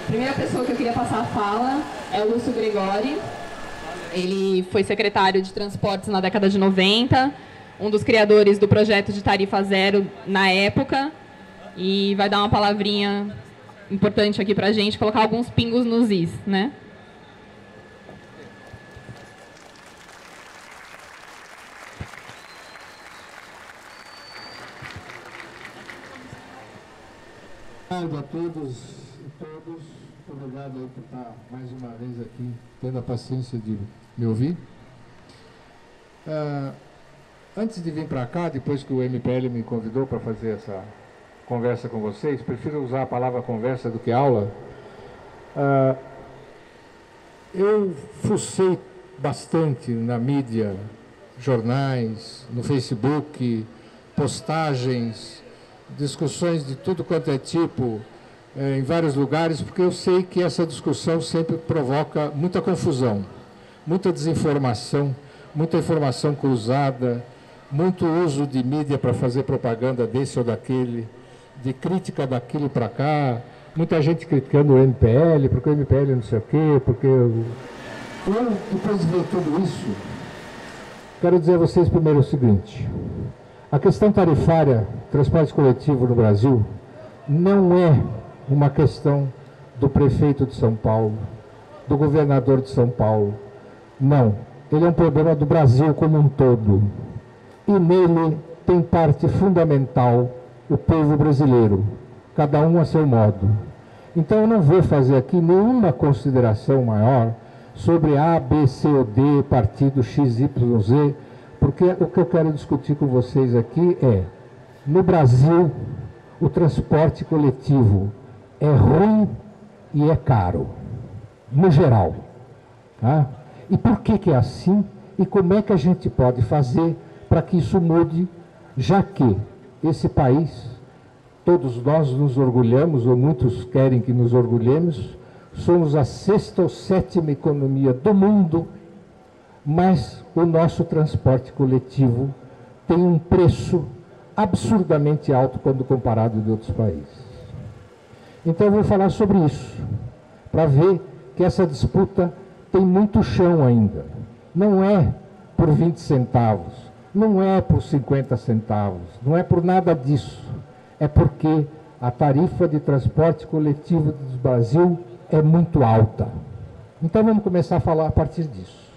Primeira pessoa que eu queria passar a fala é o Lúcio Gregori. Ele foi secretário de Transportes na década de 90, um dos criadores do projeto de tarifa zero na época, e vai dar uma palavrinha importante aqui para a gente, colocar alguns pingos nos is, né? Obrigado a todos e todas. Obrigado aí por estar mais uma vez aqui, tendo a paciência de me ouvir. Antes de vir para cá, depois que o MPL me convidou para fazer essa conversa com vocês, prefiro usar a palavra conversa do que aula. Eu fucei bastante na mídia, jornais, no Facebook, postagens, discussões de tudo quanto é tipo, em vários lugares, porque eu sei que essa discussão sempre provoca muita confusão, muita desinformação, muita informação cruzada, muito uso de mídia para fazer propaganda desse ou daquele, de crítica daquilo para cá, muita gente criticando o MPL, porque o MPL não sei o quê, porque... Eu, depois de ver tudo isso, quero dizer a vocês primeiro o seguinte: a questão tarifária, transporte coletivo no Brasil, não é uma questão do prefeito de São Paulo, do governador de São Paulo. Não, ele é um problema do Brasil como um todo. E nele tem parte fundamental o povo brasileiro, cada um a seu modo. Então eu não vou fazer aqui nenhuma consideração maior sobre A, B, C ou D, partido X, Y, Z, porque o que eu quero discutir com vocês aqui é: no Brasil, o transporte coletivo é ruim e é caro, no geral. Tá? E por que é assim? E como é que a gente pode fazer para que isso mude, já que esse país, todos nós nos orgulhamos, ou muitos querem que nos orgulhemos, somos a 6ª ou 7ª economia do mundo, mas o nosso transporte coletivo tem um preço absurdamente alto quando comparado de outros países. Então eu vou falar sobre isso, para ver que essa disputa tem muito chão ainda. Não é por 20 centavos, não é por 50 centavos, não é por nada disso. É porque a tarifa de transporte coletivo do Brasil é muito alta. Então vamos começar a falar a partir disso.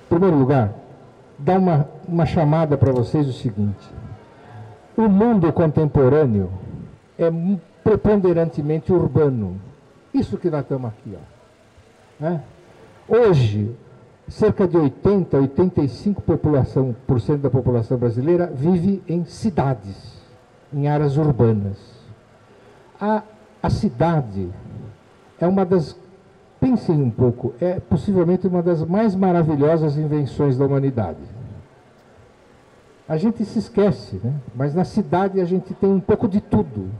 Em primeiro lugar, dar uma chamada para vocês o seguinte: o mundo contemporâneo é preponderantemente urbano. Isso que nós estamos aqui, ó. Né? Hoje, cerca de 85% da população brasileira vive em cidades, em áreas urbanas. A cidade é uma das... Pensem um pouco, é possivelmente uma das mais maravilhosas invenções da humanidade. A gente se esquece, né? Mas na cidade a gente tem um pouco de tudo.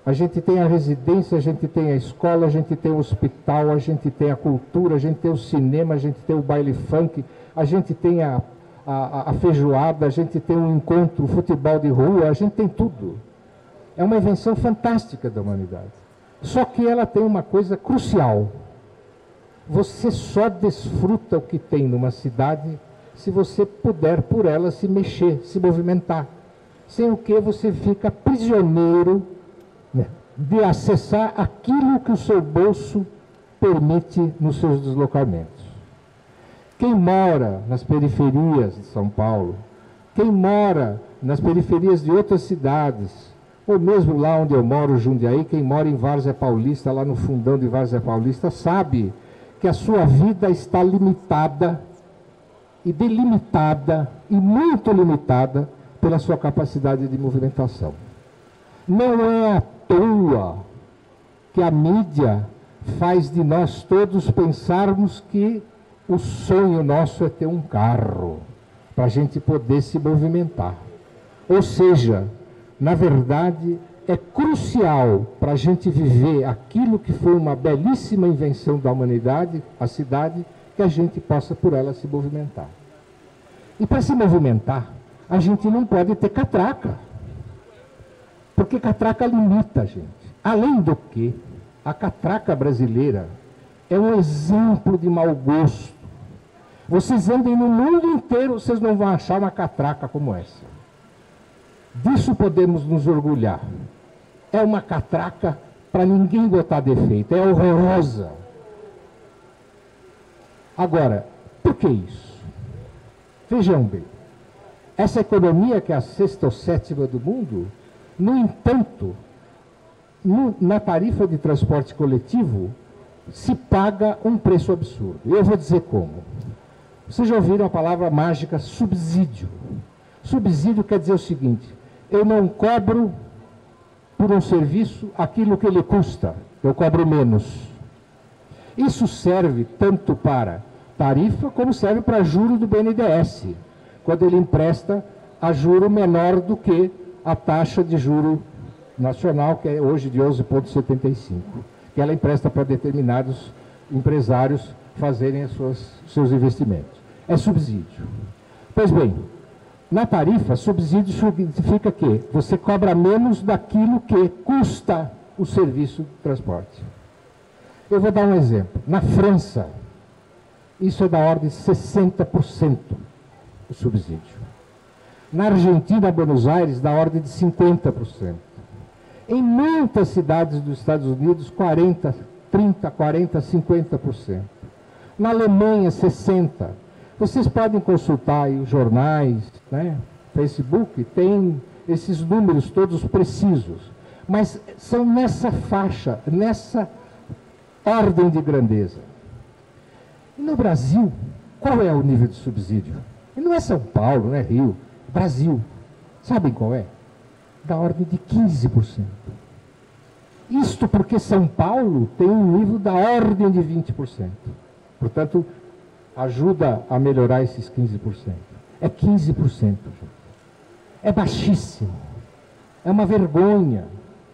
A gente tem a residência, a gente tem a escola, a gente tem o hospital, a gente tem a cultura, a gente tem o cinema, a gente tem o baile funk, a gente tem a feijoada, a gente tem um encontro, o futebol de rua, a gente tem tudo. É uma invenção fantástica da humanidade. Só que ela tem uma coisa crucial. Você só desfruta o que tem numa cidade se você puder por ela se mexer, se movimentar. Sem o que você fica prisioneiro, né, de acessar aquilo que o seu bolso permite nos seus deslocamentos. Quem mora nas periferias de São Paulo, quem mora nas periferias de outras cidades, ou mesmo lá onde eu moro, Jundiaí, quem mora em Várzea Paulista, lá no fundão de Várzea Paulista, sabe que a sua vida está limitada e delimitada, e muito limitada, pela sua capacidade de movimentação. Não é à toa que a mídia faz de nós todos pensarmos que o sonho nosso é ter um carro, para a gente poder se movimentar. Ou seja, na verdade, é crucial para a gente viver aquilo que foi uma belíssima invenção da humanidade, a cidade, que a gente possa por ela se movimentar. E para se movimentar, a gente não pode ter catraca, porque catraca limita a gente. Além do que, a catraca brasileira é um exemplo de mau gosto. Vocês andem no mundo inteiro, vocês não vão achar uma catraca como essa. Disso podemos nos orgulhar. É uma catraca para ninguém botar defeito, é horrorosa. Agora, por que isso? Vejam bem, essa economia que é a 6ª ou 7ª do mundo, no entanto, na tarifa de transporte coletivo, se paga um preço absurdo. Eu vou dizer como. Vocês já ouviram a palavra mágica subsídio. Subsídio quer dizer o seguinte: eu não cobro por um serviço aquilo que ele custa, eu cobro menos. Isso serve tanto para tarifa como serve para juro do BNDES, quando ele empresta a juro menor do que a taxa de juro nacional, que é hoje de 11,75, que ela empresta para determinados empresários fazerem seus investimentos. É subsídio. Pois bem, na tarifa, subsídio significa que você cobra menos daquilo que custa o serviço de transporte. Eu vou dar um exemplo. Na França, isso é da ordem de 60% o subsídio. Na Argentina, Buenos Aires, da ordem de 50%. Em muitas cidades dos Estados Unidos, 40%, 30%, 40%, 50%. Na Alemanha, 60%. Vocês podem consultar aí os jornais, né? Facebook, tem esses números todos precisos. Mas são nessa faixa, nessa ordem de grandeza. E no Brasil, qual é o nível de subsídio? E não é São Paulo, não é Rio, Brasil. Sabem qual é? Da ordem de 15%. Isto porque São Paulo tem um nível da ordem de 20%. Portanto, ajuda a melhorar esses 15%. É 15%, gente. É baixíssimo. É uma vergonha.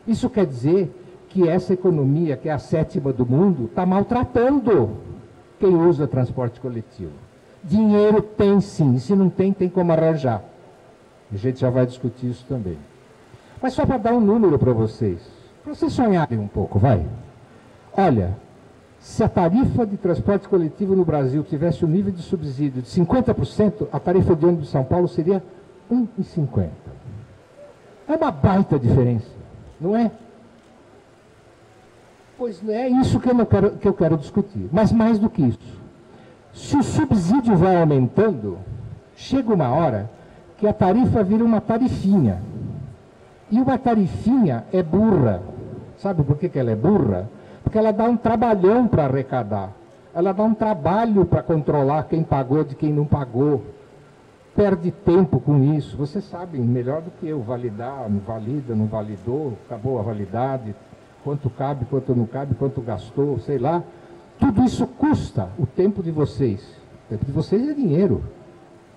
Isso quer dizer que essa economia, que é a 7ª do mundo, está maltratando quem usa transporte coletivo. Dinheiro tem sim, se não tem, tem como arranjar. A gente já vai discutir isso também. Mas só para dar um número para vocês sonharem um pouco, vai. Olha, se a tarifa de transporte coletivo no Brasil tivesse um nível de subsídio de 50%, a tarifa de ônibus de São Paulo seria 1,50. É uma baita diferença, não é? Pois não é isso que eu quero discutir. Mas mais do que isso, se o subsídio vai aumentando, chega uma hora que a tarifa vira uma tarifinha. E uma tarifinha é burra. Sabe por que ela é burra? Porque ela dá um trabalhão para arrecadar. Ela dá um trabalho para controlar quem pagou de quem não pagou. Perde tempo com isso. Vocês sabem melhor do que eu. Validar, não valida, não validou, acabou a validade, quanto cabe, quanto não cabe, quanto gastou, sei lá. Tudo isso custa o tempo de vocês. O tempo de vocês é dinheiro.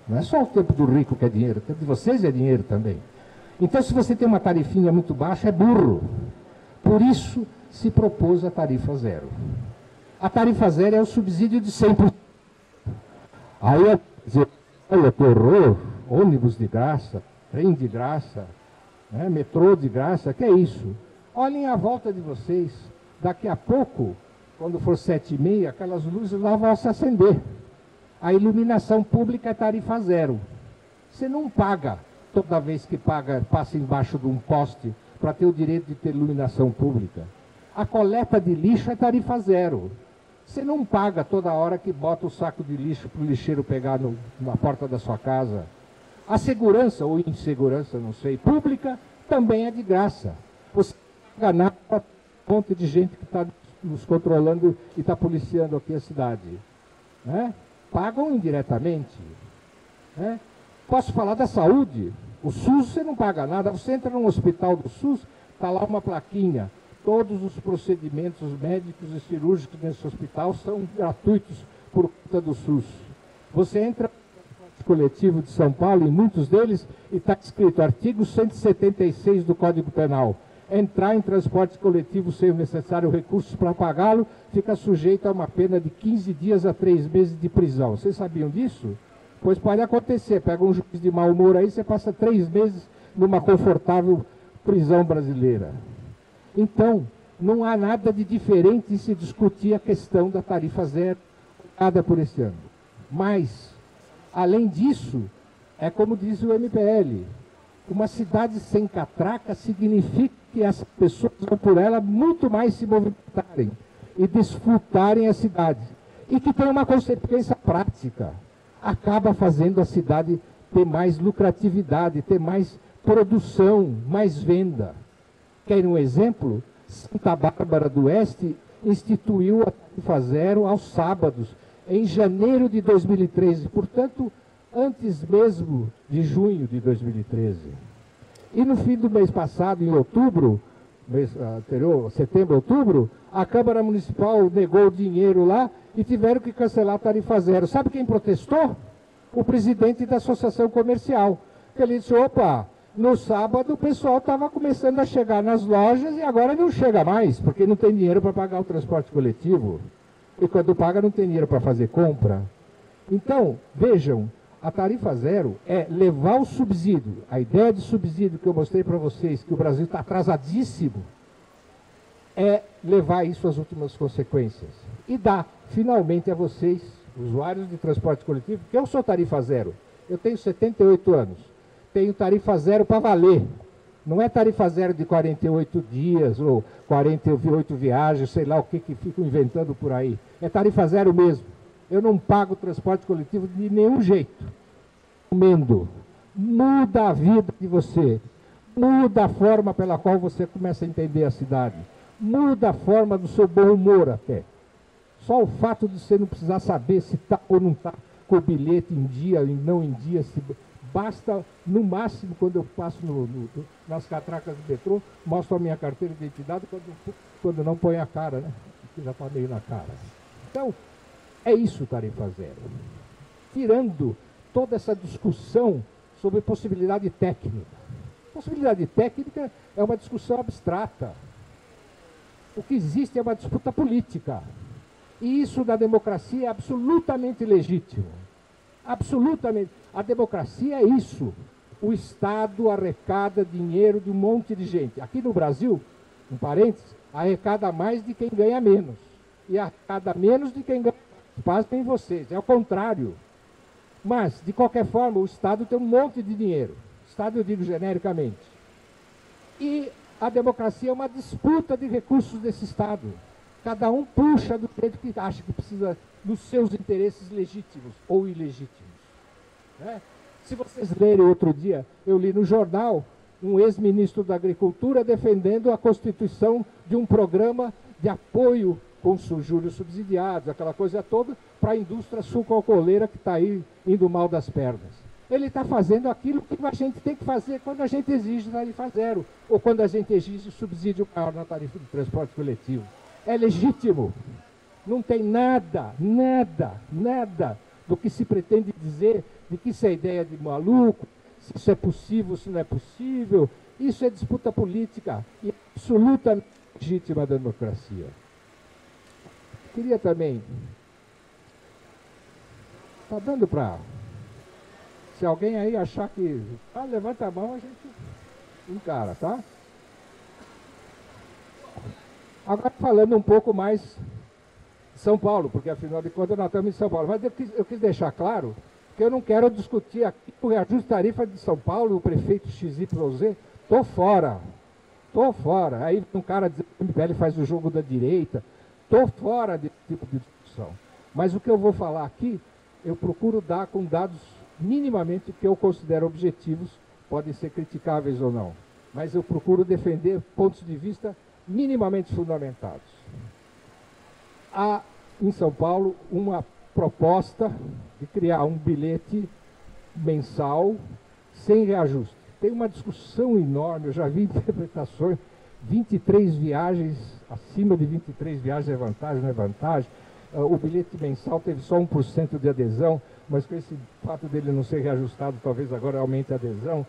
Não é só o tempo do rico que é dinheiro, o tempo de vocês é dinheiro também. Então, se você tem uma tarifinha muito baixa, é burro. Por isso, se propôs a tarifa zero. A tarifa zero é o subsídio de 100%. Aí, olha que horror, ônibus de graça, trem de graça, né, metrô de graça, que é isso? Olhem à volta de vocês, daqui a pouco, quando for 7h30, aquelas luzes lá vão se acender. A iluminação pública é tarifa zero. Você não paga toda vez que passa embaixo de um poste para ter o direito de ter iluminação pública. A coleta de lixo é tarifa zero. Você não paga toda hora que bota o saco de lixo para o lixeiro pegar na porta da sua casa. A segurança, ou insegurança, não sei, pública, também é de graça. Você não paga nada para um monte de gente que está nos controlando e está policiando aqui a cidade. Né? Pagam indiretamente. Né? Posso falar da saúde? O SUS você não paga nada. Você entra num hospital do SUS, está lá uma plaquinha. Todos os procedimentos médicos e cirúrgicos nesse hospital são gratuitos por conta do SUS. Você entra no transporte coletivo de São Paulo, em muitos deles, e está escrito artigo 176 do Código Penal. entrar em transporte coletivo sem o necessário recursos para pagá-lo, fica sujeito a uma pena de 15 dias a 3 meses de prisão. Vocês sabiam disso? Pois pode acontecer. Pega um juiz de mau humor aí, você passa 3 meses numa confortável prisão brasileira. Então, não há nada de diferente em se discutir a questão da tarifa zero, nada por esse ano. Mas, além disso, é como diz o MPL, uma cidade sem catraca significa que as pessoas vão por ela muito mais se movimentarem e desfrutarem a cidade. E que tem uma consequência prática. Acaba fazendo a cidade ter mais lucratividade, ter mais produção, mais venda. Quer um exemplo? Santa Bárbara do Oeste instituiu a tarifa zero aos sábados, em janeiro de 2013, portanto, antes mesmo de junho de 2013. E no fim do mês passado, em outubro, mês anterior, setembro, outubro, a Câmara Municipal negou o dinheiro lá e tiveram que cancelar a tarifa zero. Sabe quem protestou? O presidente da Associação Comercial. Ele disse, opa, no sábado o pessoal estava começando a chegar nas lojas e agora não chega mais, porque não tem dinheiro para pagar o transporte coletivo. E quando paga não tem dinheiro para fazer compra. Então, vejam, a tarifa zero é levar o subsídio, a ideia de subsídio que eu mostrei para vocês, que o Brasil está atrasadíssimo, é levar isso às últimas consequências. E dar, finalmente, a vocês, usuários de transporte coletivo, que eu sou tarifa zero, eu tenho 78 anos, tenho tarifa zero para valer. Não é tarifa zero de 48 dias ou 48 viagens, sei lá o que ficam inventando por aí. É tarifa zero mesmo. Eu não pago transporte coletivo de nenhum jeito. Recomendo. Muda a vida de você. Muda a forma pela qual você começa a entender a cidade. Muda a forma do seu bom humor até. Só o fato de você não precisar saber se está ou não está com o bilhete em dia e não em dia, basta, no máximo, quando eu passo nas catracas do metrô, mostro a minha carteira de identidade, quando não põe a cara, né? Porque já está meio na cara. Então, é isso, tarifa zero. Tirando toda essa discussão sobre possibilidade técnica. Possibilidade técnica é uma discussão abstrata. O que existe é uma disputa política. E isso na democracia é absolutamente legítimo. Absolutamente. A democracia é isso. O Estado arrecada dinheiro de um monte de gente. Aqui no Brasil, um parênteses, arrecada mais de quem ganha menos. E arrecada menos de quem ganha mais. Pasmem vocês, é o contrário. Mas, de qualquer forma, o Estado tem um monte de dinheiro. Estado, eu digo genericamente. E a democracia é uma disputa de recursos desse Estado. Cada um puxa do jeito que acha que precisa dos seus interesses legítimos ou ilegítimos. Né? Se vocês lerem outro dia, eu li no jornal um ex-ministro da Agricultura defendendo a constituição de um programa de apoio com juros subsidiados, aquela coisa toda, para a indústria sucroalcooleira que está aí indo mal das pernas. Ele está fazendo aquilo que a gente tem que fazer quando a gente exige tarifa zero, ou quando a gente exige subsídio maior na tarifa de transporte coletivo. É legítimo. Não tem nada do que se pretende dizer de que isso é ideia de maluco, se isso é possível, se não é possível. Isso é disputa política e é absolutamente legítima da democracia. Queria também... Está dando para... Se alguém aí achar que... levanta a mão, a gente encara, tá? Agora falando um pouco mais de São Paulo, porque afinal de contas nós estamos em São Paulo. Mas eu quis deixar claro que eu não quero discutir aqui o reajuste de tarifa de São Paulo, o prefeito XYZ. Estou fora. Aí um cara diz que o MPL faz o jogo da direita. Estou fora desse tipo de discussão. Mas o que eu vou falar aqui, eu procuro dar com dados minimamente que eu considero objetivos, podem ser criticáveis ou não. Mas eu procuro defender pontos de vista minimamente fundamentados. Há, em São Paulo, uma proposta de criar um bilhete mensal sem reajuste. Tem uma discussão enorme, eu já vi interpretações, 23 viagens, acima de 23 viagens é vantagem, não é vantagem. O bilhete mensal teve só 1% de adesão, mas com esse fato dele não ser reajustado, talvez agora aumente a adesão.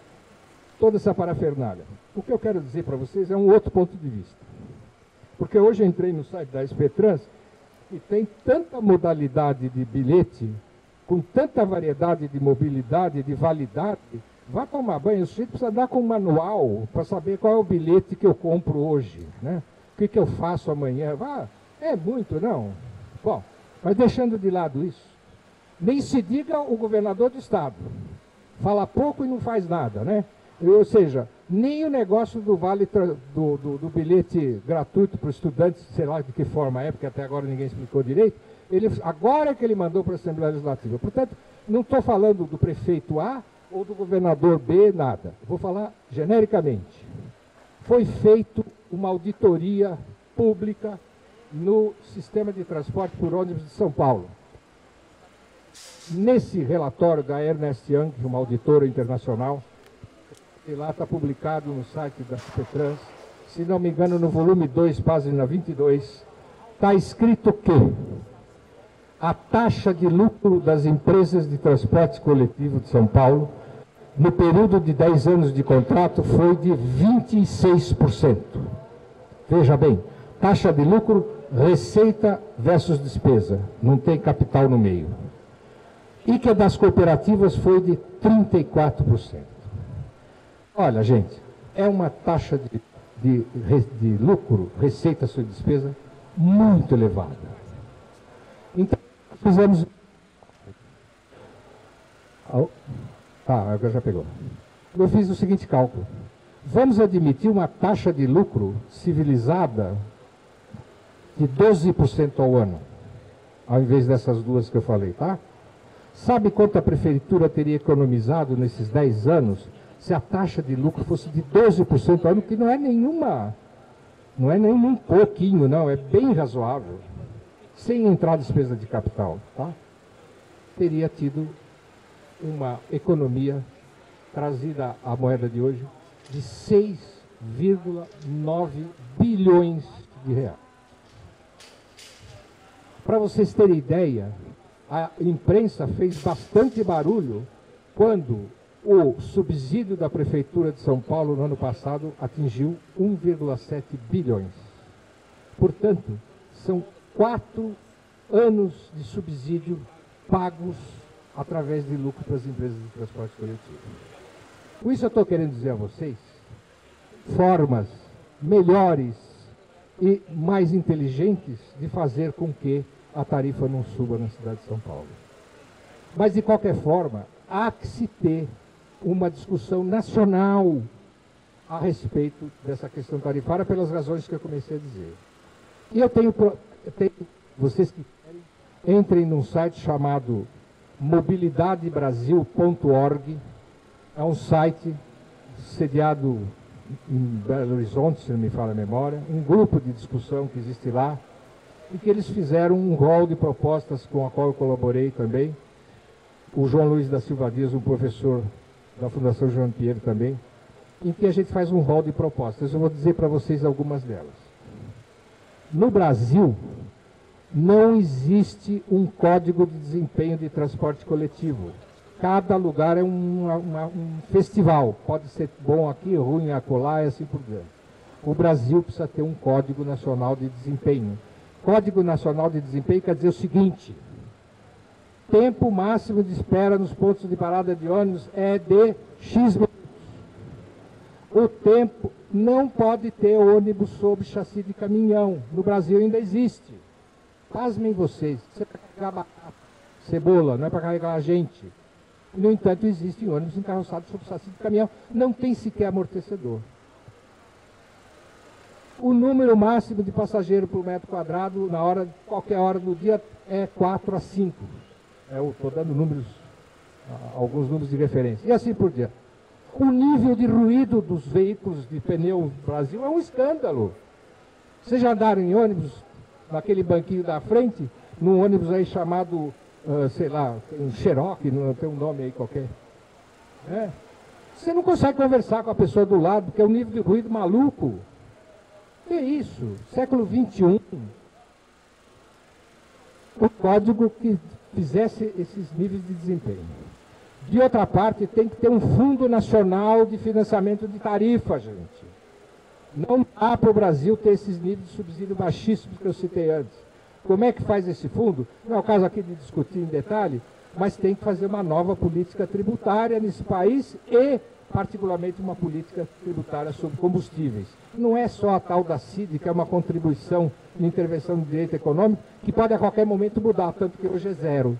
toda essa parafernália. O que eu quero dizer para vocês é um outro ponto de vista. Porque hoje eu entrei no site da SP Trans e tem tanta modalidade de bilhete, com tanta variedade de mobilidade, de validade. Vá tomar banho, o sujeito precisa andar com um manual para saber qual é o bilhete que eu compro hoje, né? O que eu faço amanhã. É muito, não? Bom, mas deixando de lado isso, nem se diga o governador do estado. Fala pouco e não faz nada, né? Ou seja, nem o negócio do vale do bilhete gratuito para os estudantes, sei lá de que forma é, porque até agora ninguém explicou direito, agora é que ele mandou para a Assembleia Legislativa. Portanto, não estou falando do prefeito A ou do governador B, nada. Vou falar genericamente. Foi feita uma auditoria pública no sistema de transporte por ônibus de São Paulo. Nesse relatório da Ernst Young, uma auditora internacional, e lá está publicado no site da CPTrans, se não me engano, no volume 2, página 22, está escrito que a taxa de lucro das empresas de transporte coletivo de São Paulo, no período de 10 anos de contrato, foi de 26%. Veja bem, taxa de lucro, receita versus despesa, não tem capital no meio. E que a das cooperativas foi de 34%. Olha, gente, é uma taxa de lucro, receita sobre despesa, muito elevada. Então, fizemos... agora já pegou. Eu fiz o seguinte cálculo. Vamos admitir uma taxa de lucro civilizada de 12% ao ano, ao invés dessas duas que eu falei, tá? Sabe quanto a prefeitura teria economizado nesses 10 anos se a taxa de lucro fosse de 12% ao ano, que não é nenhum pouquinho, não, é bem razoável, sem entrar despesa de capital, tá? Teria tido uma economia trazida à moeda de hoje de 6,9 bilhões de reais. Para vocês terem ideia, a imprensa fez bastante barulho quando o subsídio da Prefeitura de São Paulo no ano passado atingiu 1,7 bilhões. Portanto, são 4 anos de subsídio pagos através de lucro para as empresas de transporte coletivo. Com isso eu estou querendo dizer a vocês formas melhores e mais inteligentes de fazer com que a tarifa não suba na cidade de São Paulo. Mas, de qualquer forma, há que se ter uma discussão nacional a respeito dessa questão tarifária pelas razões que eu comecei a dizer. E eu tenho vocês que querem, entrem num site chamado mobilidadebrasil.org, é um site sediado em Belo Horizonte, se não me falha a memória, um grupo de discussão que existe lá, e que eles fizeram um rol de propostas com a qual eu colaborei também. O João Luiz da Silva Dias, um professor da Fundação João Pinheiro também, em que a gente faz um rol de propostas. Eu vou dizer para vocês algumas delas. No Brasil, não existe um código de desempenho de transporte coletivo. Cada lugar é um festival. Pode ser bom aqui, ruim acolá e assim por diante. O Brasil precisa ter um Código Nacional de Desempenho. Código Nacional de Desempenho quer dizer o seguinte: tempo máximo de espera nos pontos de parada de ônibus é de X minutos. O tempo não pode ter ônibus sob chassi de caminhão. No Brasil ainda existe. Pasmem vocês, você vai carregar batata, cebola, não é para carregar a gente. No entanto, existem ônibus encarroçados sob chassi de caminhão. Não tem sequer amortecedor. O número máximo de passageiro por metro quadrado, qualquer hora do dia, é 4 a 5. Estou dando alguns números de referência. E assim por diante. O nível de ruído dos veículos de pneu no Brasil é um escândalo. Vocês já andaram em ônibus, naquele banquinho da frente, num ônibus aí chamado, sei lá, um Cherokee, não tem um nome aí qualquer. Você não consegue conversar com a pessoa do lado, porque é um nível de ruído maluco. Que isso? Século XXI. O código que fizesse esses níveis de desempenho. De outra parte, tem que ter um fundo nacional de financiamento de tarifa, gente. Não dá para o Brasil ter esses níveis de subsídio baixíssimos que eu citei antes. Como é que faz esse fundo? Não é o caso aqui de discutir em detalhe, mas tem que fazer uma nova política tributária nesse país e, particularmente, uma política tributária sobre combustíveis. Não é só a tal da CID, que é uma contribuição de intervenção no direito econômico, que pode a qualquer momento mudar, tanto que hoje é zero.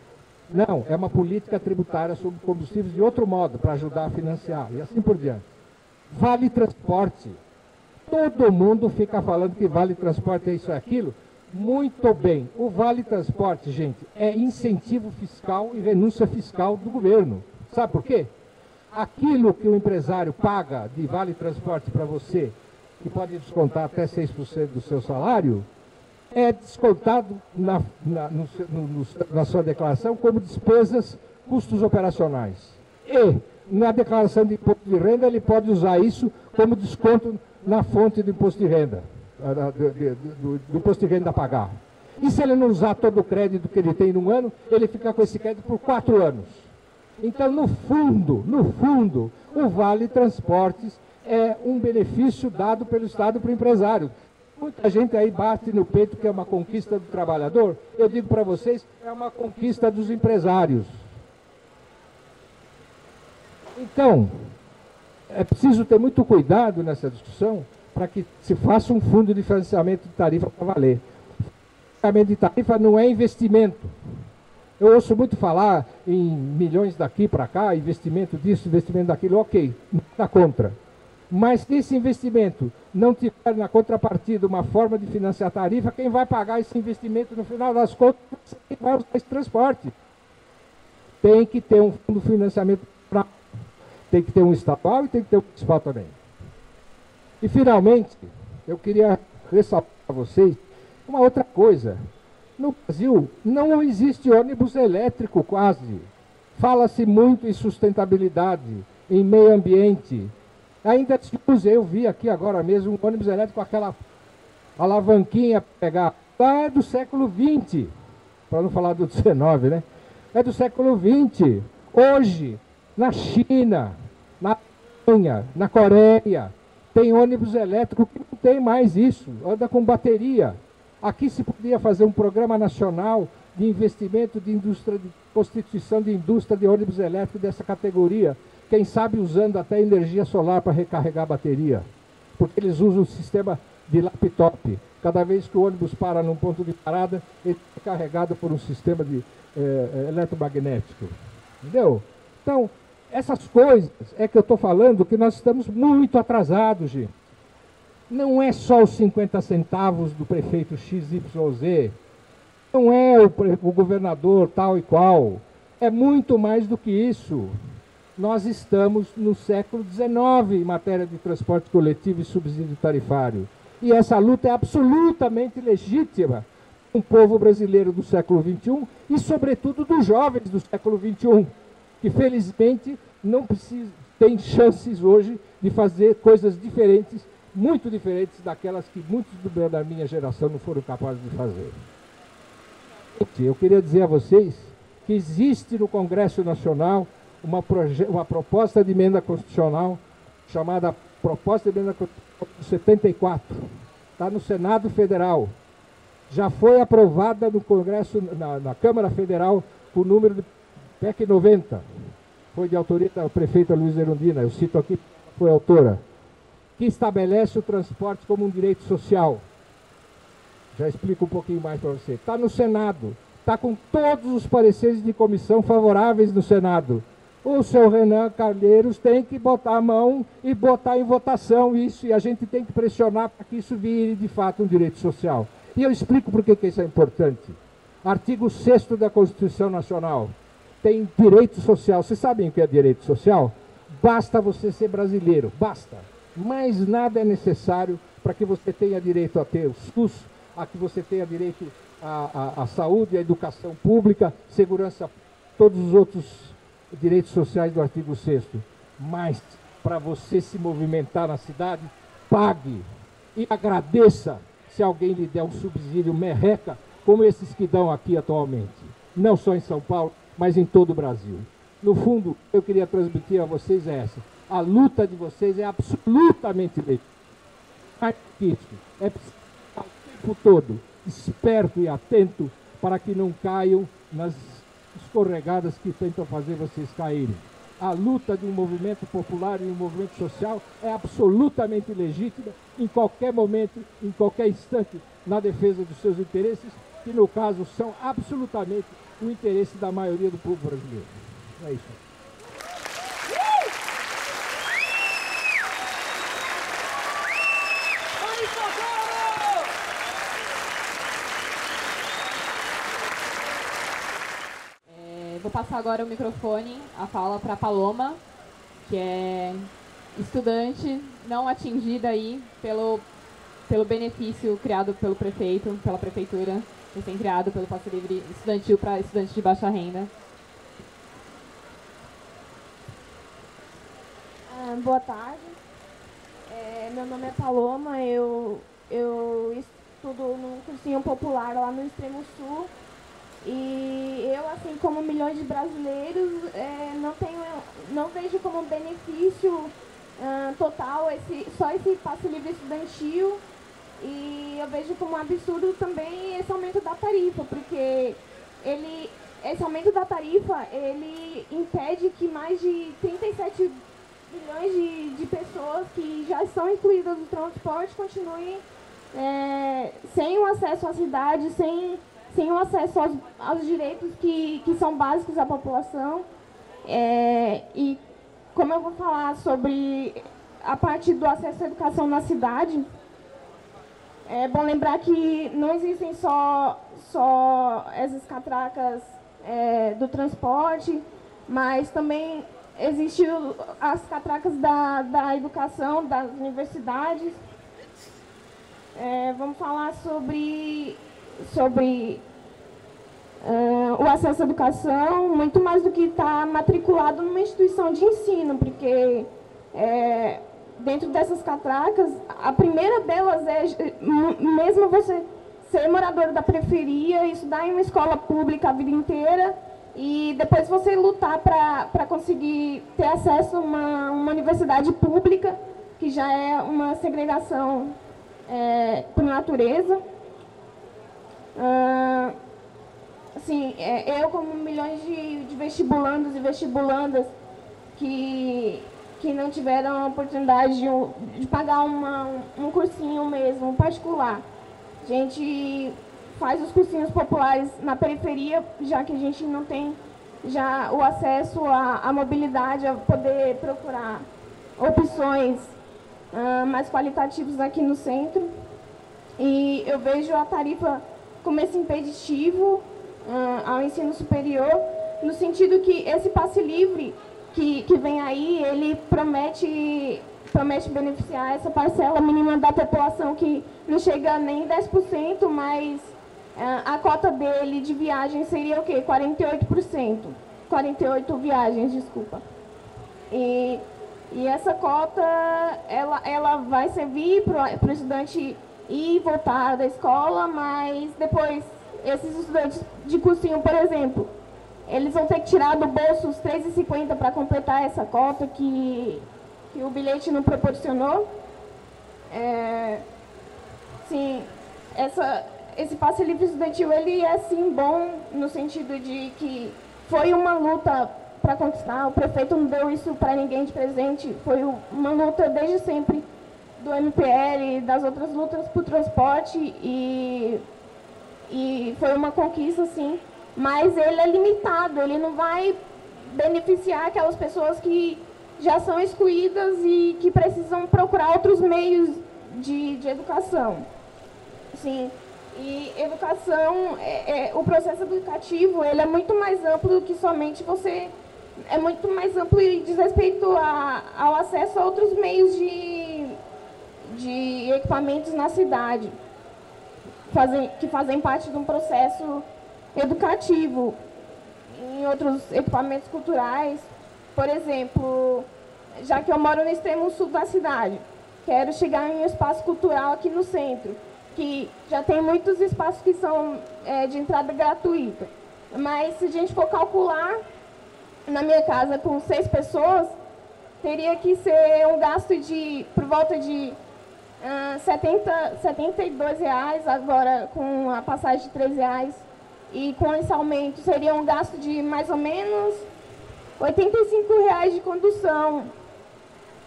Não, é uma política tributária sobre combustíveis de outro modo, para ajudar a financiar, e assim por diante. Vale transporte. Todo mundo fica falando que vale transporte é isso e aquilo. Muito bem. O vale transporte, gente, é incentivo fiscal e renúncia fiscal do governo. Sabe por quê? Aquilo que o empresário paga de vale transporte para você, que pode descontar até 6% do seu salário, é descontado na sua declaração como despesas, custos operacionais. E na declaração de imposto de renda ele pode usar isso como desconto na fonte do imposto de renda, do imposto de renda a pagar. E se ele não usar todo o crédito que ele tem num ano, ele fica com esse crédito por 4 anos. Então, no fundo, o Vale Transportes é um benefício dado pelo Estado para o empresário. Muita gente aí bate no peito que é uma conquista do trabalhador. Eu digo para vocês, é uma conquista dos empresários. Então, é preciso ter muito cuidado nessa discussão para que se faça um fundo de financiamento de tarifa para valer. Financiamento de tarifa não é investimento. Eu ouço muito falar em milhões daqui para cá, investimento disso, investimento daquilo, ok, não está contra. Mas se esse investimento não tiver na contrapartida uma forma de financiar a tarifa, quem vai pagar esse investimento no final das contas é quem vai usar esse transporte. Tem que ter um fundo de financiamento, tem que ter um estadual e tem que ter um municipal também. E finalmente, eu queria ressaltar para vocês uma outra coisa. No Brasil não existe ônibus elétrico quase. Fala-se muito em sustentabilidade, em meio ambiente. Ainda se usa, eu vi aqui agora mesmo um ônibus elétrico com aquela alavanquinha para pegar. Lá é do século XX, para não falar do XIX, né? É do século XX. Hoje, na China, na Alemanha, na Coreia, tem ônibus elétrico que não tem mais isso, anda com bateria. Aqui se podia fazer um programa nacional de investimento de indústria, de constituição de indústria de ônibus elétrico dessa categoria. Quem sabe usando até energia solar para recarregar a bateria. Porque eles usam o sistema de laptop. Cada vez que o ônibus para num ponto de parada, ele é carregado por um sistema de, eletromagnético. Entendeu? Então, essas coisas é que eu estou falando que nós estamos muito atrasados, gente. Não é só os 50 centavos do prefeito XYZ. Não é o governador tal e qual. É muito mais do que isso. Nós estamos no século XIX em matéria de transporte coletivo e subsídio tarifário. E essa luta é absolutamente legítima com o povo brasileiro do século XXI e, sobretudo, dos jovens do século XXI, que felizmente não tem chances hoje de fazer coisas diferentes, muito diferentes daquelas que muitos da minha geração não foram capazes de fazer. Eu queria dizer a vocês que existe no Congresso Nacional uma proposta de emenda constitucional chamada Proposta de Emenda Constitucional 74. Está no Senado Federal. Já foi aprovada no Congresso, na Câmara Federal, com o número de PEC 90. Foi de autoria da prefeita Luiz Erundina, eu cito aqui, foi autora, que estabelece o transporte como um direito social. Já explico um pouquinho mais para você. Está no Senado, está com todos os pareceres de comissão favoráveis no Senado. O seu Renan Calheiros tem que botar a mão e botar em votação isso, e a gente tem que pressionar para que isso vire de fato um direito social. E eu explico por que isso é importante. Artigo 6º da Constituição Nacional. Tem direito social. Vocês sabem o que é direito social? Basta você ser brasileiro, basta. Mais nada é necessário para que você tenha direito a ter o SUS, a que você tenha direito à saúde, à educação pública, segurança, todos os outros direitos sociais do artigo 6º. Mas, para você se movimentar na cidade, pague e agradeça se alguém lhe der um subsídio merreca, como esses que dão aqui atualmente. Não só em São Paulo, mas em todo o Brasil. No fundo, eu queria transmitir a vocês essa. A luta de vocês é absolutamente legítima. É preciso estar o tempo todo esperto e atento para que não caiam nas escorregadas que tentam fazer vocês caírem. A luta de um movimento popular e um movimento social é absolutamente legítima em qualquer momento, em qualquer instante, na defesa dos seus interesses, que no caso são absolutamente o interesse da maioria do povo brasileiro. É isso. Vou passar agora o microfone, a fala para a Paloma, que é estudante não atingida aí pelo benefício criado pelo prefeito, pela prefeitura, recém-criado pelo passe livre estudantil para estudantes de baixa renda. Boa tarde. Meu nome é Paloma, eu estudo num cursinho popular lá no Extremo Sul. E eu, assim como milhões de brasileiros, não vejo como benefício total só esse passe livre estudantil. E eu vejo como um absurdo também esse aumento da tarifa, porque esse aumento da tarifa, ele impede que mais de 37 milhões de pessoas que já estão incluídas no transporte continuem sem o acesso à cidade, sem o acesso aos direitos que são básicos à população. E como eu vou falar sobre a parte do acesso à educação na cidade, é bom lembrar que não existem só essas catracas do transporte, mas também existem as catracas da educação, das universidades. Vamos falar sobre o acesso à educação, muito mais do que estar matriculado numa instituição de ensino, porque dentro dessas catracas, a primeira delas mesmo você ser morador da periferia, estudar em uma escola pública a vida inteira e depois você lutar para conseguir ter acesso a uma universidade pública, que já é uma segregação por natureza. Assim, eu como milhões de vestibulandos e vestibulandas que não tiveram a oportunidade de pagar um cursinho mesmo, particular. A gente faz os cursinhos populares na periferia, já que a gente não tem já o acesso à mobilidade, a poder procurar opções mais qualitativas aqui no centro. E eu vejo a tarifa como esse impeditivo ao ensino superior, no sentido que esse passe livre que vem aí, ele promete beneficiar essa parcela mínima da população que não chega nem 10%, mas a cota dele de viagem seria o quê? 48%. 48 viagens, desculpa. E essa cota, ela vai servir para o estudante ir e voltar da escola, mas depois esses estudantes de cursinho, por exemplo, eles vão ter que tirar do bolso os R$ 3,50 para completar essa cota que o bilhete não proporcionou. Sim, esse passe livre estudantil, ele é sim bom no sentido de que foi uma luta para conquistar. O prefeito não deu isso para ninguém de presente, foi uma luta desde sempre do MPL e das outras lutas por transporte e foi uma conquista, sim, mas ele é limitado, ele não vai beneficiar aquelas pessoas que já são excluídas e que precisam procurar outros meios de educação. Sim, e educação, o processo educativo, ele é muito mais amplo do que somente você... É muito mais amplo e diz respeito ao acesso a outros meios de equipamentos na cidade, que fazem parte de um processo educativo. Em outros equipamentos culturais, por exemplo, já que eu moro no extremo sul da cidade, quero chegar em um espaço cultural aqui no centro, que já tem muitos espaços que são de entrada gratuita. Mas se a gente for calcular na minha casa com 6 pessoas, teria que ser um gasto de por volta de R$72, agora com a passagem de R$3 e com esse aumento seria um gasto de mais ou menos R$85 de condução.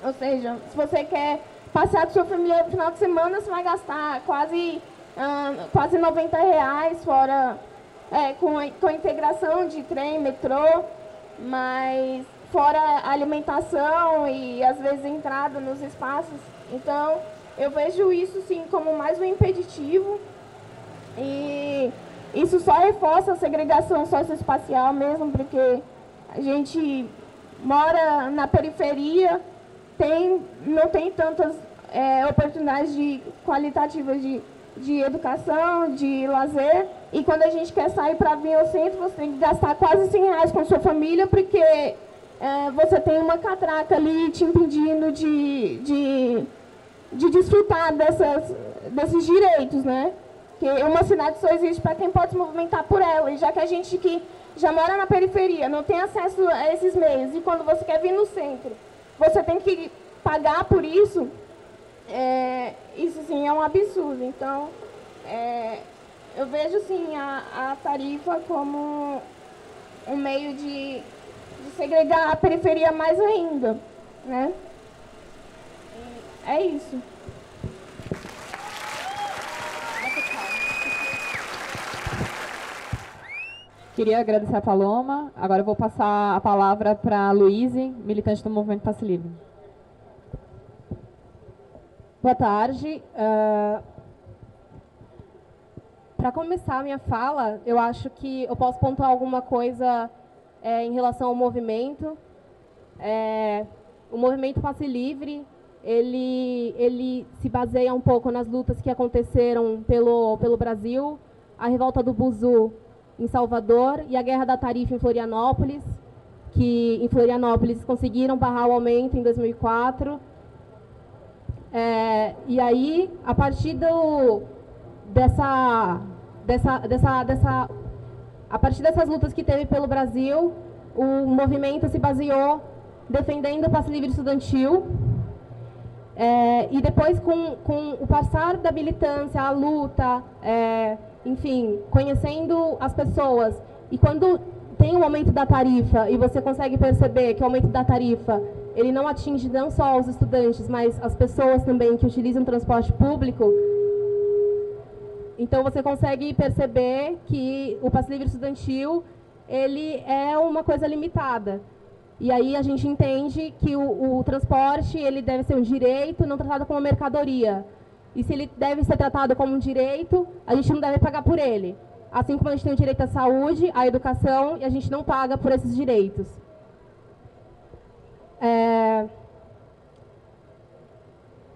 Ou seja, se você quer passear com sua família no final de semana, você vai gastar quase R$90, fora com a integração de trem, metrô, mas fora a alimentação e às vezes entrada nos espaços. Então, eu vejo isso sim como mais um impeditivo e isso só reforça a segregação socioespacial mesmo, porque a gente mora na periferia, não tem tantas oportunidades qualitativas de educação, de lazer, e quando a gente quer sair para vir ao centro, você tem que gastar quase R$100 com a sua família, porque você tem uma catraca ali te impedindo de desfrutar desses direitos, né? Que uma cidade só existe para quem pode se movimentar por ela, e já que a gente que já mora na periferia não tem acesso a esses meios, e quando você quer vir no centro, você tem que pagar por isso, isso sim é um absurdo. Então, eu vejo sim a tarifa como um meio de segregar a periferia mais ainda, né? É isso. Queria agradecer a Paloma. Agora eu vou passar a palavra para a Luíse, militante do Movimento Passe Livre. Boa tarde. Para começar a minha fala, eu acho que eu posso pontuar alguma coisa em relação ao movimento. O Movimento Passe Livre, ele se baseia um pouco nas lutas que aconteceram pelo Brasil, a revolta do Buzu em Salvador e a Guerra da Tarifa em Florianópolis, que em Florianópolis conseguiram barrar o aumento em 2004. E aí, a partir a partir dessas lutas que teve pelo Brasil, o movimento se baseou defendendo o passe livre estudantil. E depois, com o passar da militância, a luta, enfim, conhecendo as pessoas, e quando tem um aumento da tarifa, e você consegue perceber que o aumento da tarifa, ele não atinge não só os estudantes, mas as pessoas também que utilizam o transporte público, então você consegue perceber que o passe livre estudantil, ele é uma coisa limitada. E aí a gente entende que o transporte, ele deve ser um direito, não tratado como uma mercadoria. E se ele deve ser tratado como um direito, a gente não deve pagar por ele. Assim como a gente tem o direito à saúde, à educação, e a gente não paga por esses direitos.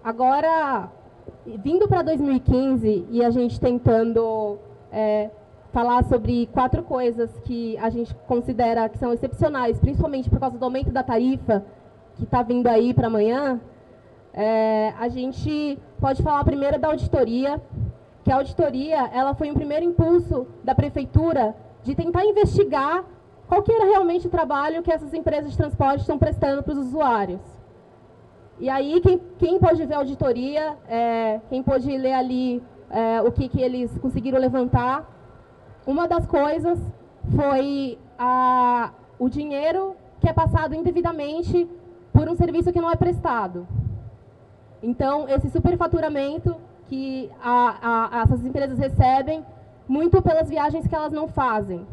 Agora, vindo para 2015, e a gente tentando falar sobre 4 coisas que a gente considera que são excepcionais, principalmente por causa do aumento da tarifa, que está vindo aí para amanhã, a gente pode falar primeiro da auditoria, que a auditoria ela foi um primeiro impulso da prefeitura de tentar investigar qual que era realmente o trabalho que essas empresas de transporte estão prestando para os usuários. E aí, quem pôde ver a auditoria, quem pôde ler ali o que eles conseguiram levantar, uma das coisas foi o dinheiro que é passado indevidamente por um serviço que não é prestado. Então, esse superfaturamento que essas empresas recebem, muito pelas viagens que elas não fazem.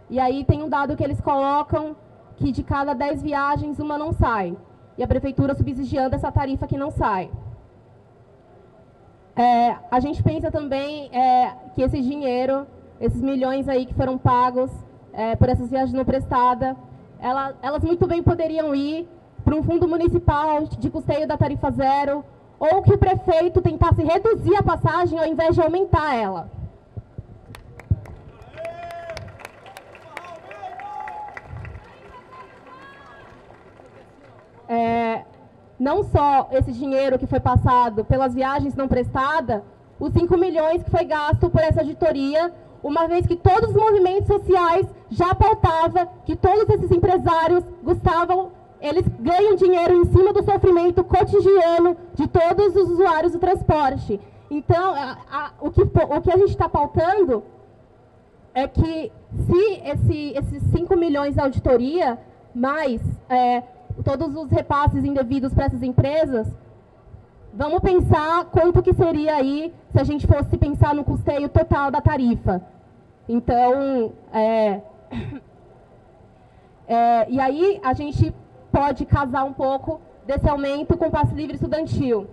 E aí tem um dado que eles colocam que de cada 10 viagens, uma não sai. E a prefeitura subsidiando essa tarifa que não sai. A gente pensa também que esse dinheiro, esses milhões aí que foram pagos por essas viagens não prestadas, elas muito bem poderiam ir para um fundo municipal de custeio da tarifa zero, ou que o prefeito tentasse reduzir a passagem ao invés de aumentar ela. Não só esse dinheiro que foi passado pelas viagens não prestadas, os 5 milhões que foi gasto por essa auditoria, uma vez que todos os movimentos sociais já pautavam que todos esses empresários gostavam, eles ganham dinheiro em cima do sofrimento cotidiano de todos os usuários do transporte. Então, o que a gente está pautando é que se esses 5 milhões de auditoria, mais todos os repasses indevidos para essas empresas, vamos pensar quanto que seria aí se a gente fosse pensar no custeio total da tarifa. Então, e aí a gente pode casar um pouco desse aumento com o passe livre estudantil,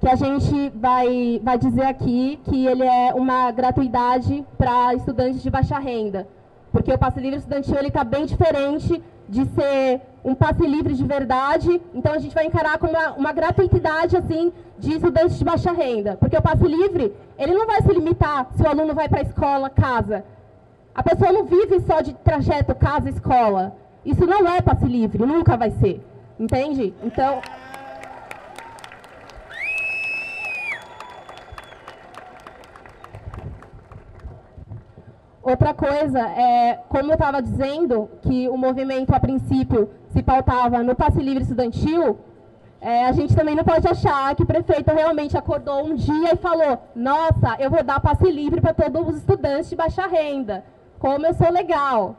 que a gente vai dizer aqui que ele é uma gratuidade para estudantes de baixa renda, porque o passe livre estudantil ele está bem diferente de ser um passe livre de verdade. Então a gente vai encarar como uma gratuidade assim de estudantes de baixa renda, porque o passe livre ele não vai se limitar se o aluno vai para a escola, casa. A pessoa não vive só de trajeto casa-escola. Isso não é passe livre, nunca vai ser, entende? Então outra coisa é, como eu estava dizendo, que o movimento, a princípio, se pautava no passe livre estudantil, a gente também não pode achar que o prefeito realmente acordou um dia e falou: nossa, eu vou dar passe livre para todos os estudantes de baixa renda, como eu sou legal.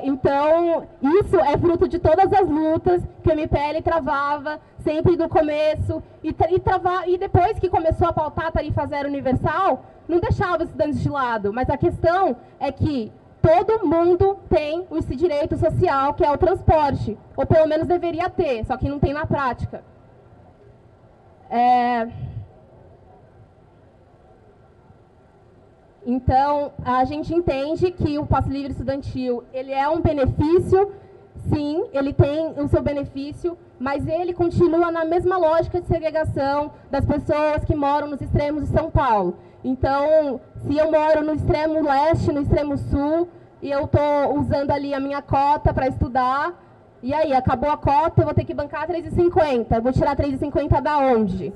Então, isso é fruto de todas as lutas que o MPL travava, sempre do começo, e depois que começou a pautar a tarifa zero universal, não deixava os estudantes de lado. Mas a questão é que todo mundo tem esse direito social, que é o transporte, ou pelo menos deveria ter, só que não tem na prática. Então, a gente entende que o passe livre estudantil, ele é um benefício, sim, ele tem o seu benefício, mas ele continua na mesma lógica de segregação das pessoas que moram nos extremos de São Paulo. Então, se eu moro no extremo leste, no extremo sul, e eu estou usando ali a minha cota para estudar, e aí, acabou a cota, eu vou ter que bancar R$3,50. Eu vou tirar R$3,50 da onde?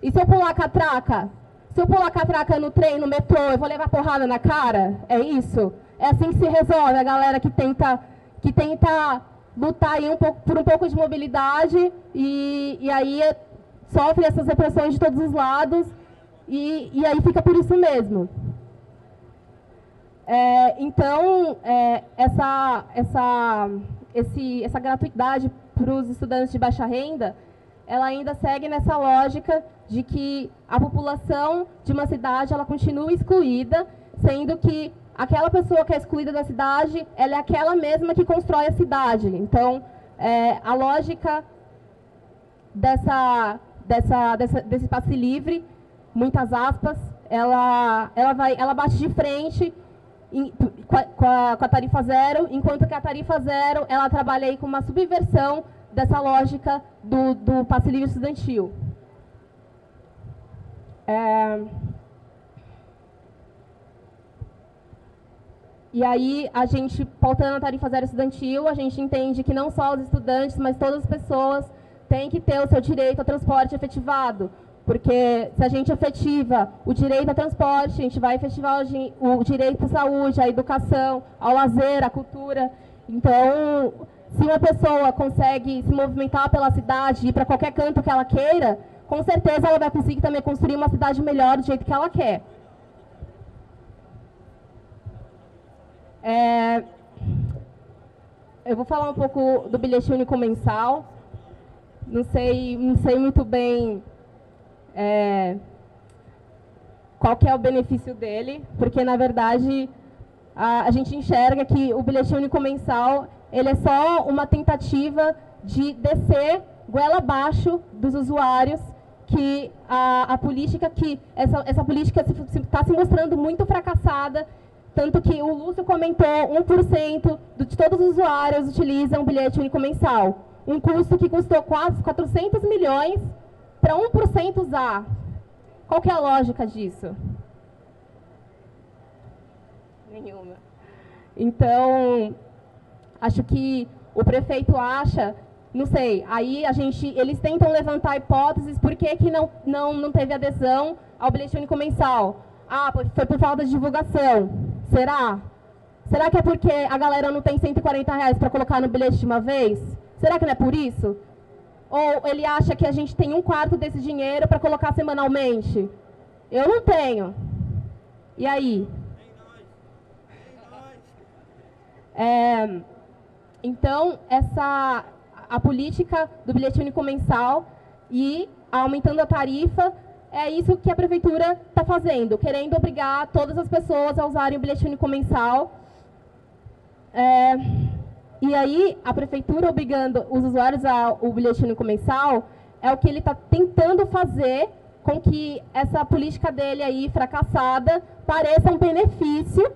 E se eu pular a catraca? Se eu pular a catraca no trem, no metrô, eu vou levar porrada na cara? É isso? É assim que se resolve a galera que tenta lutar aí por um pouco de mobilidade e aí sofre essas repressões de todos os lados e aí fica por isso mesmo. Então, essa gratuidade para os estudantes de baixa renda, ela ainda segue nessa lógica de que a população de uma cidade ela continua excluída, sendo que aquela pessoa que é excluída da cidade, ela é aquela mesma que constrói a cidade. Então, a lógica desse passe livre, muitas aspas, ela bate de frente com a tarifa zero, enquanto que a tarifa zero ela trabalha aí com uma subversão dessa lógica do passe livre estudantil. E aí, a gente, pautando a tarifa zero estudantil, a gente entende que não só os estudantes, mas todas as pessoas têm que ter o seu direito ao transporte efetivado. Porque se a gente efetiva o direito ao transporte, a gente vai efetivar o direito à saúde, à educação, ao lazer, à cultura. Então, se uma pessoa consegue se movimentar pela cidade e ir para qualquer canto que ela queira, com certeza ela vai conseguir também construir uma cidade melhor do jeito que ela quer. Eu vou falar um pouco do bilhete único mensal. Não sei muito bem qual que é o benefício dele, porque, na verdade, a gente enxerga que o bilhete único mensal ele é só uma tentativa de descer goela abaixo dos usuários, que essa política está se mostrando muito fracassada, tanto que o Lúcio comentou, 1% de todos os usuários utilizam o bilhete único mensal. Um custo que custou quase 400 milhões para 1% usar. Qual que é a lógica disso? Nenhuma. Então, acho que o prefeito acha, não sei, aí eles tentam levantar hipóteses por que não teve adesão ao bilhete único mensal. Ah, foi por falta de divulgação. Será? Será que é porque a galera não tem R$140 para colocar no bilhete de uma vez? Será que não é por isso? Ou ele acha que a gente tem 1/4 desse dinheiro para colocar semanalmente? Eu não tenho. E aí? Então, a política do bilhete único mensal e aumentando a tarifa, é isso que a prefeitura está fazendo, querendo obrigar todas as pessoas a usarem o bilhete único mensal. E aí, a prefeitura obrigando os usuários ao bilhete único mensal é o que ele está tentando fazer com que essa política dele aí, fracassada, pareça um benefício,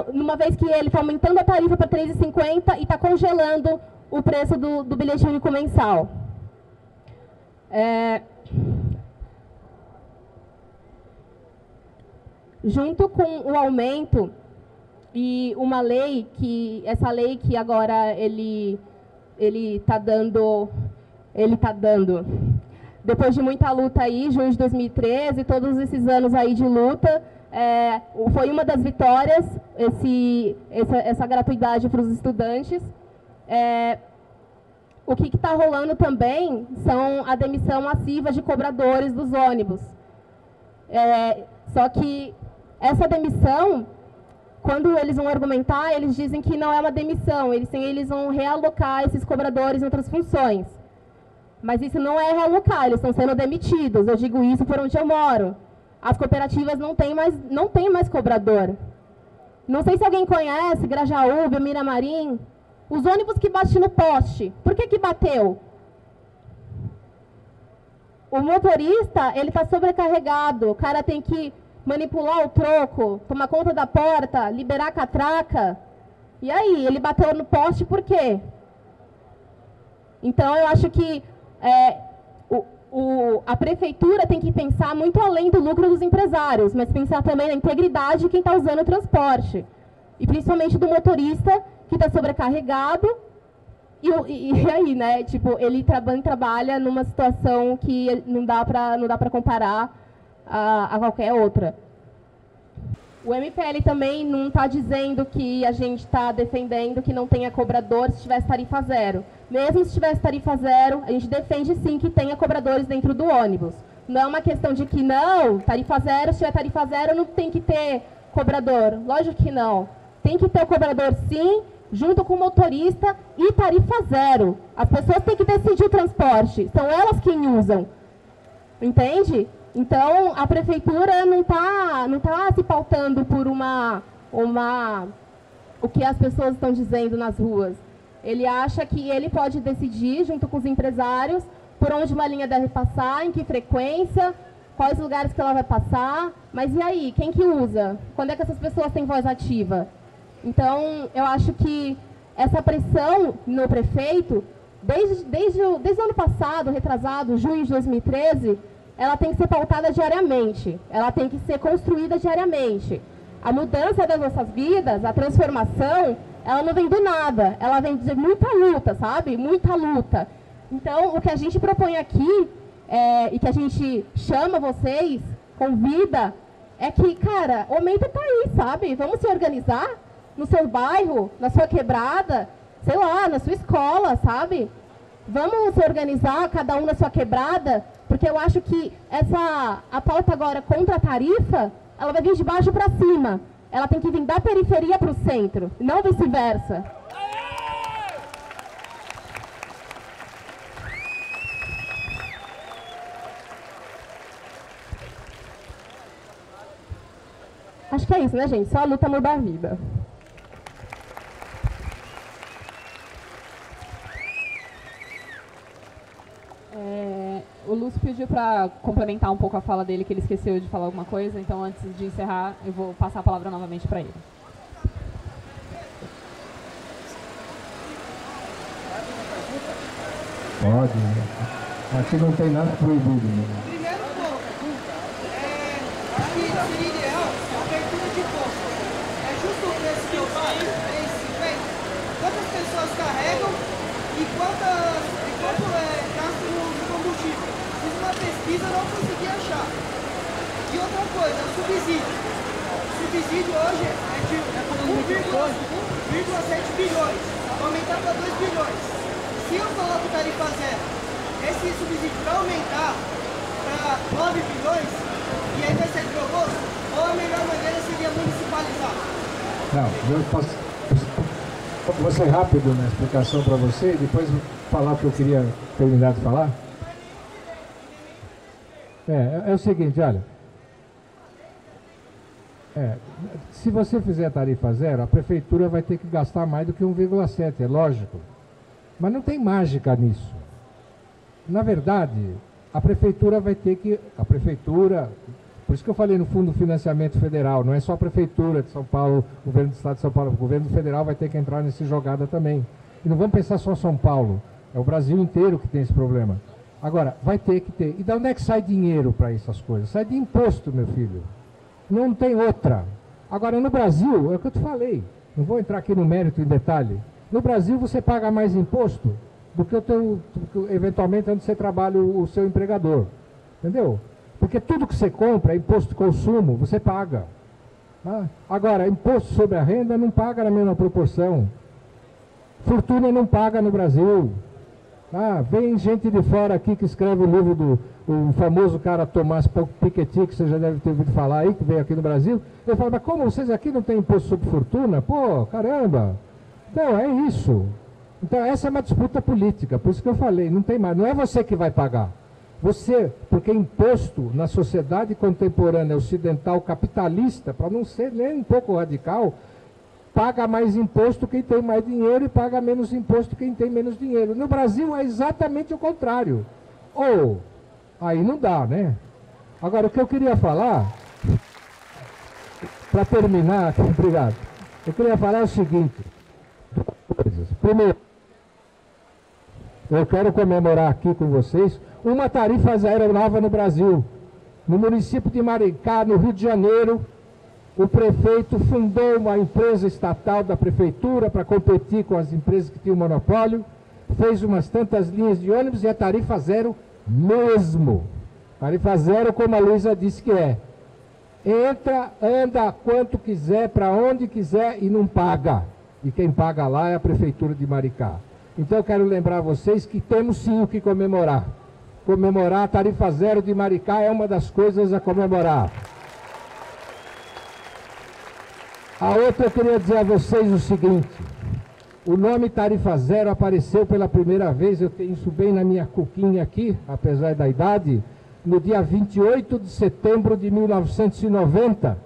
uma vez que ele está aumentando a tarifa para R$3,50 e está congelando o preço do bilhete único mensal. Junto com o aumento e uma lei essa lei que agora ele está dando, depois de muita luta aí, junho de 2013, todos esses anos aí de luta, foi uma das vitórias essa gratuidade para os estudantes. O que está rolando também são a demissão massiva de cobradores dos ônibus. Só que essa demissão, quando eles vão argumentar, eles dizem que não é uma demissão, eles vão realocar esses cobradores em outras funções. Mas isso não é realocar, eles estão sendo demitidos. Eu digo isso por onde eu moro. As cooperativas não têm mais cobrador. Não sei se alguém conhece Grajaúba, Miramarim. Os ônibus que batem no poste, por que bateu? O motorista, ele está sobrecarregado, o cara tem que manipular o troco, tomar conta da porta, liberar a catraca. E aí, ele bateu no poste por quê? Então, eu acho que a prefeitura tem que pensar muito além do lucro dos empresários, mas pensar também na integridade de quem está usando o transporte. E principalmente do motorista, que está sobrecarregado, e aí, né, tipo, ele trabalha numa situação que não dá para comparar a qualquer outra. O MPL também não está dizendo que a gente está defendendo que não tenha cobrador se tivesse tarifa zero. Mesmo se tivesse tarifa zero, a gente defende sim que tenha cobradores dentro do ônibus. Não é uma questão de que não, tarifa zero, se tiver tarifa zero não tem que ter cobrador. Lógico que não. Tem que ter o cobrador sim, junto com o motorista e tarifa zero. As pessoas têm que decidir o transporte, são elas quem usam. Entende? Então, a prefeitura não tá se pautando por o que as pessoas estão dizendo nas ruas. Ele acha que ele pode decidir, junto com os empresários, por onde uma linha deve passar, em que frequência, quais lugares que ela vai passar. Mas e aí, quem que usa? Quando é que essas pessoas têm voz ativa? Então, eu acho que essa pressão no prefeito, desde o ano passado, retrasado, junho de 2013, ela tem que ser pautada diariamente, ela tem que ser construída diariamente. A mudança das nossas vidas, a transformação, ela não vem do nada, ela vem de muita luta, sabe? Muita luta. Então, o que a gente propõe aqui, e que a gente chama vocês, convida, é que, cara, o aumento está aí, sabe? Vamos se organizar no seu bairro, na sua quebrada, sei lá, na sua escola, sabe? Vamos se organizar, cada um na sua quebrada, porque eu acho que a pauta agora contra a tarifa, ela vai vir de baixo para cima. Ela tem que vir da periferia para o centro, não vice-versa. Acho que é isso, né, gente? Só a luta muda a vida. O Lúcio pediu para complementar um pouco a fala dele, que ele esqueceu de falar alguma coisa, então antes de encerrar, eu vou passar a palavra novamente para ele. Pode, aqui não tem nada proibido. Né? Primeiro ponto, acho que seria ideal a abertura de posto. É justo o preço que eu pago, R$3,50? Quantas pessoas carregam e quanto é gasto no combustível? Fiz uma pesquisa, não consegui achar. E outra coisa, o subsídio. O subsídio hoje é de 1,7 bilhões, vai aumentar para 2 bilhões. Se eu coloco tarifa zero, esse subsídio vai aumentar para 9 bilhões, e aí vai ser proposto, ou a melhor maneira seria municipalizar? Não, eu vou ser rápido na explicação para você, depois falar o que eu queria terminar de falar. É o seguinte, olha. Se você fizer tarifa zero, a prefeitura vai ter que gastar mais do que 1,7, é lógico. Mas não tem mágica nisso. Na verdade, a prefeitura vai ter que... Por isso que eu falei no Fundo de Financiamento Federal, não é só a Prefeitura de São Paulo, o Governo do Estado de São Paulo, o Governo Federal vai ter que entrar nessa jogada também. E não vamos pensar só São Paulo, é o Brasil inteiro que tem esse problema. Agora, vai ter que ter. E de onde é que sai dinheiro para essas coisas? Sai de imposto, meu filho. Não tem outra. Agora, no Brasil, é o que eu te falei, não vou entrar aqui no mérito em detalhe. No Brasil, você paga mais imposto do que eventualmente onde você trabalha o seu empregador. Entendeu? Porque tudo que você compra, imposto de consumo, você paga. Tá? Agora, imposto sobre a renda não paga na mesma proporção. Fortuna não paga no Brasil. Vem gente de fora aqui que escreve o livro do famoso cara Tomás Piketty, que você já deve ter ouvido falar aí, que veio aqui no Brasil. Ele fala, mas como vocês aqui não têm imposto sobre fortuna? Pô, caramba! Então, é isso. Então, essa é uma disputa política, por isso que eu falei, não tem mais. Não é você que vai pagar. Você, porque imposto na sociedade contemporânea ocidental capitalista, para não ser nem um pouco radical, paga mais imposto quem tem mais dinheiro e paga menos imposto quem tem menos dinheiro. No Brasil é exatamente o contrário. Aí não dá, né? Agora, o que eu queria falar, para terminar, obrigado, eu queria falar o seguinte, duas coisas. Primeiro, eu quero comemorar aqui com vocês uma tarifa zero nova no Brasil. No município de Maricá, no Rio de Janeiro, o prefeito fundou uma empresa estatal da prefeitura para competir com as empresas que tinham monopólio, fez umas tantas linhas de ônibus e é tarifa zero mesmo. Tarifa zero, como a Luísa disse que é. Entra, anda quanto quiser, para onde quiser e não paga. E quem paga lá é a prefeitura de Maricá. Então eu quero lembrar vocês que temos sim o que comemorar. Comemorar a tarifa zero de Maricá é uma das coisas a comemorar. A outra, eu queria dizer a vocês o seguinte, o nome tarifa zero apareceu pela primeira vez, eu tenho isso bem na minha cuquinha aqui, apesar da idade, no dia 28 de setembro de 1990,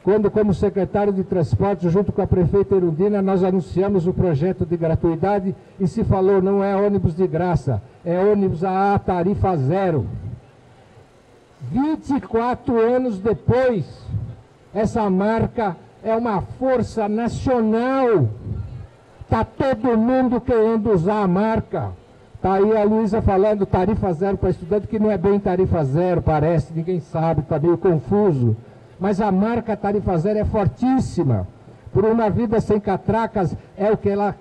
quando, como secretário de transporte, junto com a prefeita Erundina, nós anunciamos o projeto de gratuidade e se falou, não é ônibus de graça, é ônibus a tarifa zero. 24 anos depois, essa marca é uma força nacional. Está todo mundo querendo usar a marca. Está aí a Luísa falando tarifa zero para estudante, que não é bem tarifa zero, parece, ninguém sabe, está meio confuso. Mas a marca tarifa zero é fortíssima. Por uma vida sem catracas é o que ela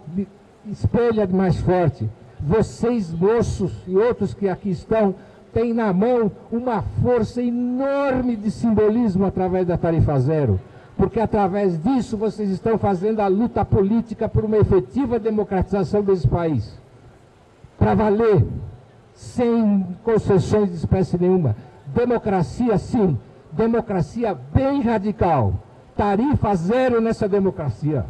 espelha de mais forte. Vocês, moços e outros que aqui estão, têm na mão uma força enorme de simbolismo através da tarifa zero. Porque através disso vocês estão fazendo a luta política por uma efetiva democratização desse país. Para valer, sem concessões de espécie nenhuma. Democracia, sim. Democracia bem radical. Tarifa zero nessa democracia.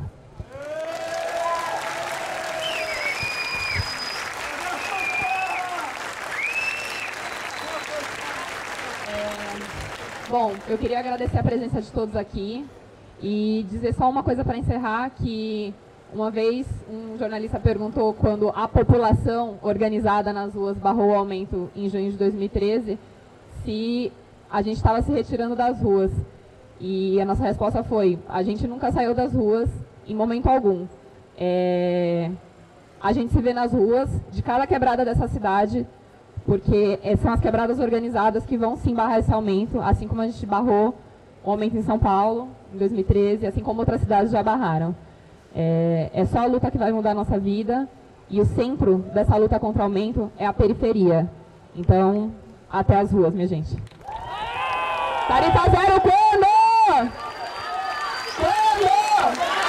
Bom, eu queria agradecer a presença de todos aqui e dizer só uma coisa para encerrar, que uma vez um jornalista perguntou quando a população organizada nas ruas barrou o aumento em junho de 2013, se a gente estava se retirando das ruas. E a nossa resposta foi, a gente nunca saiu das ruas em momento algum. A gente se vê nas ruas de cada quebrada dessa cidade, porque são as quebradas organizadas que vão sim barrar esse aumento, assim como a gente barrou o aumento em São Paulo, em 2013, assim como outras cidades já barraram. É só a luta que vai mudar a nossa vida, e o centro dessa luta contra o aumento é a periferia. Então, até as ruas, minha gente. Tarifa zero quando? Quando?